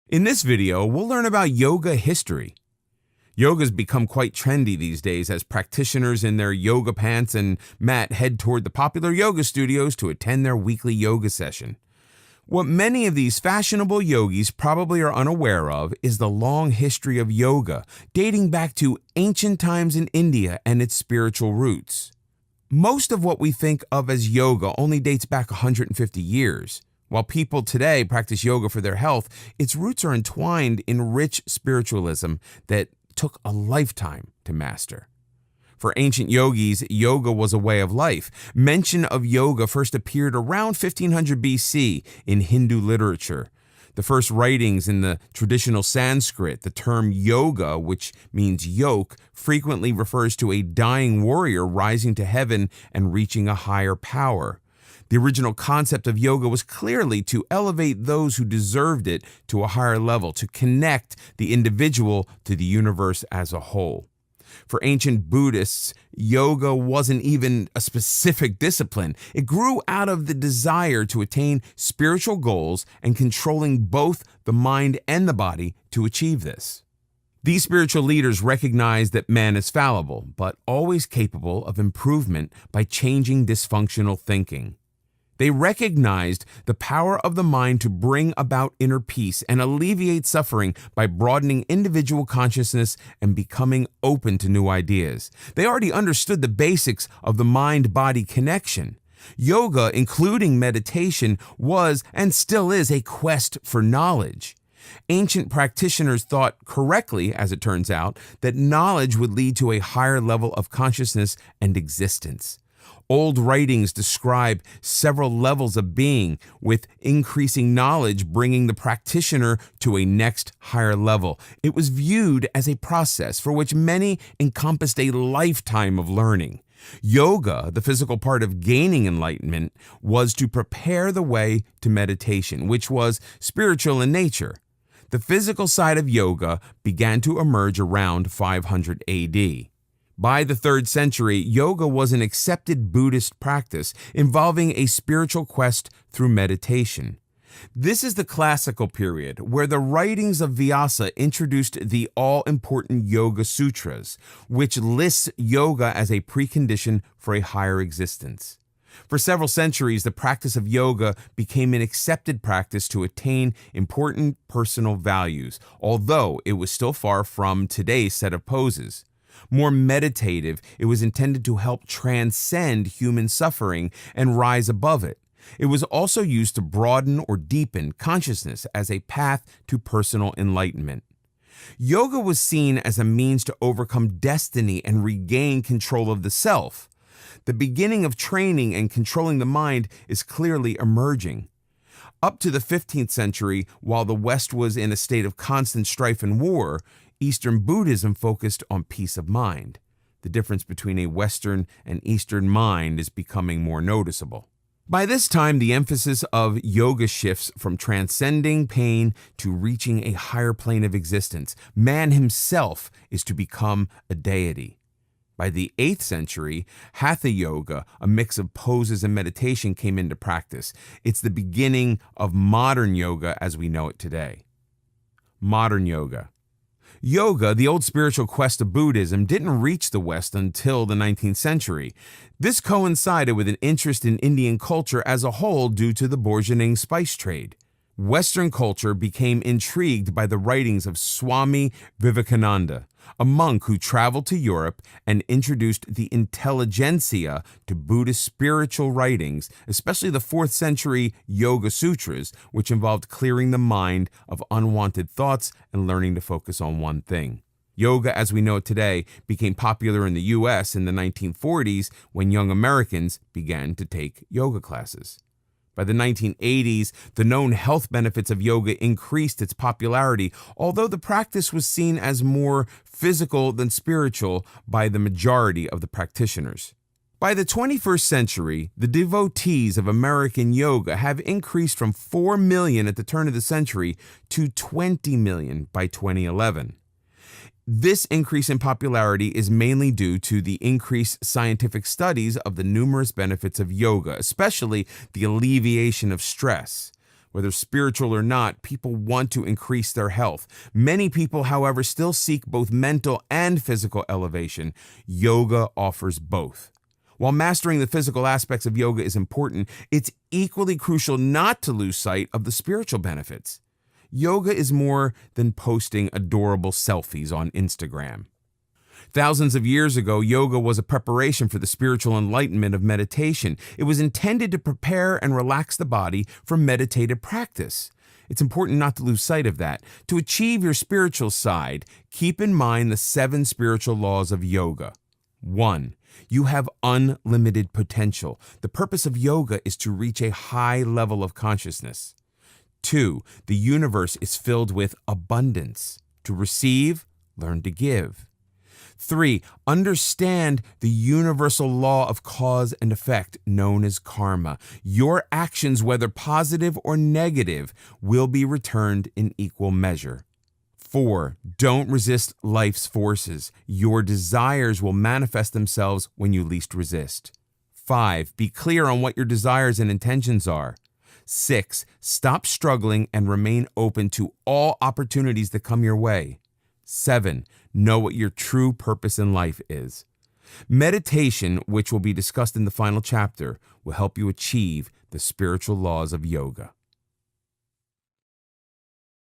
In this video, we'll learn about yoga history. Yoga's become quite trendy these days as practitioners in their yoga pants and mat head toward the popular yoga studios to attend their weekly yoga session. What many of these fashionable yogis probably are unaware of is the long history of yoga, dating back to ancient times in India and its spiritual roots. Most of what we think of as yoga only dates back 150 years. While people today practice yoga for their health, its roots are entwined in rich spiritualism that took a lifetime to master. For ancient yogis, yoga was a way of life. Mention of yoga first appeared around 1500 BC in Hindu literature. The first writings in the traditional Sanskrit, the term yoga, which means yoke, frequently refers to a dying warrior rising to heaven and reaching a higher power. The original concept of yoga was clearly to elevate those who deserved it to a higher level, to connect the individual to the universe as a whole. For ancient Buddhists, yoga wasn't even a specific discipline. It grew out of the desire to attain spiritual goals and controlling both the mind and the body to achieve this. These spiritual leaders recognized that man is fallible, but always capable of improvement by changing dysfunctional thinking. They recognized the power of the mind to bring about inner peace and alleviate suffering by broadening individual consciousness and becoming open to new ideas. They already understood the basics of the mind-body connection. Yoga, including meditation, was and still is a quest for knowledge. Ancient practitioners thought correctly, as it turns out, that knowledge would lead to a higher level of consciousness and existence. Old writings describe several levels of being, with increasing knowledge bringing the practitioner to a next higher level. It was viewed as a process for which many encompassed a lifetime of learning. Yoga, the physical part of gaining enlightenment, was to prepare the way to meditation, which was spiritual in nature. The physical side of yoga began to emerge around 500 AD. By the 3rd century, yoga was an accepted Buddhist practice involving a spiritual quest through meditation. This is the classical period where the writings of Vyasa introduced the all-important Yoga Sutras, which lists yoga as a precondition for a higher existence. For several centuries, the practice of yoga became an accepted practice to attain important personal values, although it was still far from today's set of poses. More meditative, it was intended to help transcend human suffering and rise above it. It was also used to broaden or deepen consciousness as a path to personal enlightenment. Yoga was seen as a means to overcome destiny and regain control of the self. The beginning of training and controlling the mind is clearly emerging. Up to the 15th century, while the West was in a state of constant strife and war, Eastern Buddhism focused on peace of mind. The difference between a Western and Eastern mind is becoming more noticeable. By this time, the emphasis of yoga shifts from transcending pain to reaching a higher plane of existence. Man himself is to become a deity. By the 8th century, Hatha Yoga, a mix of poses and meditation, came into practice. It's the beginning of modern yoga as we know it today. Modern yoga. Yoga, the old spiritual quest of Buddhism, didn't reach the West until the 19th century. This coincided with an interest in Indian culture as a whole due to the burgeoning spice trade. Western culture became intrigued by the writings of Swami Vivekananda, a monk who traveled to Europe and introduced the intelligentsia to Buddhist spiritual writings, especially the 4th century Yoga Sutras, which involved clearing the mind of unwanted thoughts and learning to focus on one thing. Yoga, as we know it today, became popular in the U.S. in the 1940s when young Americans began to take yoga classes. By the 1980s, the known health benefits of yoga increased its popularity, although the practice was seen as more physical than spiritual by the majority of the practitioners. By the 21st century, the devotees of American yoga have increased from 4 million at the turn of the century to 20 million by 2011. This increase in popularity is mainly due to the increased scientific studies of the numerous benefits of yoga, especially the alleviation of stress. Whether spiritual or not, people want to increase their health. Many people, however, still seek both mental and physical elevation. Yoga offers both. While mastering the physical aspects of yoga is important, it's equally crucial not to lose sight of the spiritual benefits. Yoga is more than posting adorable selfies on Instagram. Thousands of years ago, yoga was a preparation for the spiritual enlightenment of meditation. It was intended to prepare and relax the body for meditative practice. It's important not to lose sight of that. To achieve your spiritual side, keep in mind the 7 spiritual laws of yoga. 1. You have unlimited potential. The purpose of yoga is to reach a high level of consciousness. 2. The universe is filled with abundance. To receive, learn to give. 3. Understand the universal law of cause and effect known as karma. Your actions, whether positive or negative, will be returned in equal measure. 4. Don't resist life's forces. Your desires will manifest themselves when you least resist. 5. Be clear on what your desires and intentions are. 6. Stop struggling and remain open to all opportunities that come your way. 7. Know what your true purpose in life is. Meditation, which will be discussed in the final chapter, will help you achieve the spiritual laws of yoga.